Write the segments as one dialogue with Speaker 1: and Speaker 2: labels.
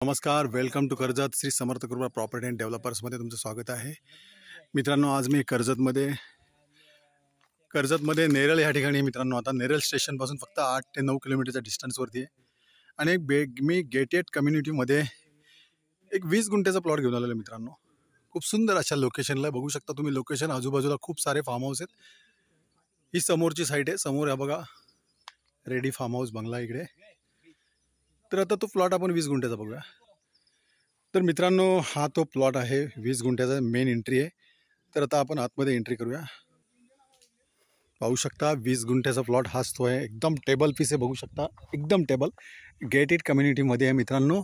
Speaker 1: नमस्कार, welcome to Karjat Shri Samarth कृपा property and डेव्हलपर्समध्ये तुमचं स्वागत आहे. मित्रांनो, आज मी कर्जतमध्ये नेरळ या ठिकाणी मित्रांनो, आता नेरळ स्टेशनपासून फक्त 8 ते 9 किलोमीटरच्या डिस्टन्सवरती आहे. आणि मी गेटेड कम्युनिटीमध्ये एक 20 गुंठ्याचा प्लॉट घेऊन आलेलो मित्रांनो. खूप सुंदर अशा लोकेशनला बघू शकता तुम्ही. लोकेशन आजूबाजूला खूप सारे फार्म हाऊस आहेत. ही समोरची साईड आहे. समोर या बघा, रेडी फार्म हाऊस बंगला इकडे. तर आता तो प्लॉट आपण 20 गुंठ्याचा बघूया. तर मित्रांनो, हा तो प्लॉट आहे 20 गुंठ्याचा. मेन एंट्री आहे. तर आता आपण आतमध्ये एंट्री करूया. पाहू शकता 20 गुंठ्याचा प्लॉट हाच तो आहे. एकदम टेबल पीस आहे, बघू शकता. एकदम टेबल गेटेड कम्युनिटीमध्ये आहे मित्रांनो.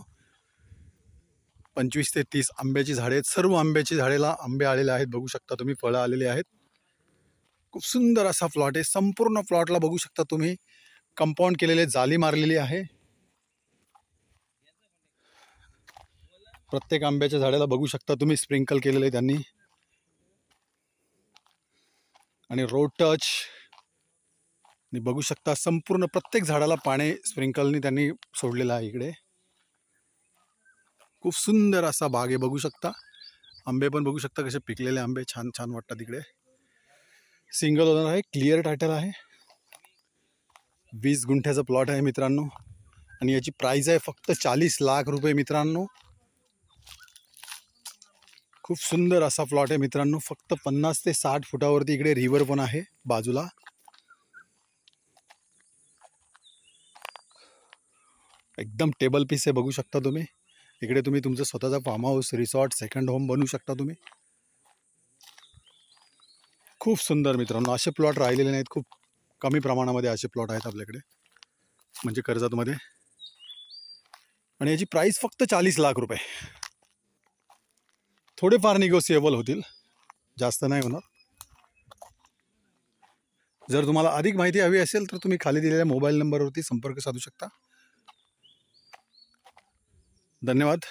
Speaker 1: 25 ते 30 आंब्याची झाडे आहेत. सर्व आंब्याची झाडेला आंबे आलेले आहेत, बघू शकता तुम्ही. फळं आलेली आहेत. खूप सुंदर असा प्लॉट आहे. संपूर्ण प्लॉटला बघू शकता तुम्ही कंपाऊंड केलेले, जाली मारलेली आहे. प्रत्येक आंब्याच्या झाडाला बघू शकता तुम्ही स्प्रिंकल केलेले त्यांनी. आणि रोड टच आणि बघू शकता संपूर्ण प्रत्येक झाडाला पाणी स्प्रिंकलनी त्यांनी सोडलेलं आहे इकडे. खूप सुंदर असा बाग आहे, बघू शकता. आंबे पण बघू शकता कसे पिकलेले आंबे छान छान वाटतात इकडे. सिंगल ओनर आहे, क्लिअर टायटल आहे. 20 गुंठ्याचा प्लॉट आहे मित्रांनो. आणि याची प्राइस आहे फक्त 40 लाख रुपये मित्रांनो. खूप सुंदर असा प्लॉट आहे मित्रांनो. फक्त 50 ते 60 फुटावरती इकडे रिव्हर पण आहे बाजूला. एकदम टेबल पीस आहे, बघू शकता तुम्ही. इकडे तुम्ही तुमचं स्वतःचा farm house, resort, second home बनवू शकता तुम्ही. खूप सुंदर मित्रांनो. असे प्लॉट राहिलेले नाहीत. खूप कमी प्रमाणामध्ये असे प्लॉट आहेत आपल्याकडे, म्हणजे कर्जतमध्ये. आणि याची प्राइस फक्त 40 लाख रुपये. थोडेफार निगोसिएबल होतील, जास्त नाही होणार. जर तुम्हाला अधिक माहिती हवी असेल तर तुम्ही खाली दिलेल्या मोबाईल नंबरवरती संपर्क साधू शकता. धन्यवाद.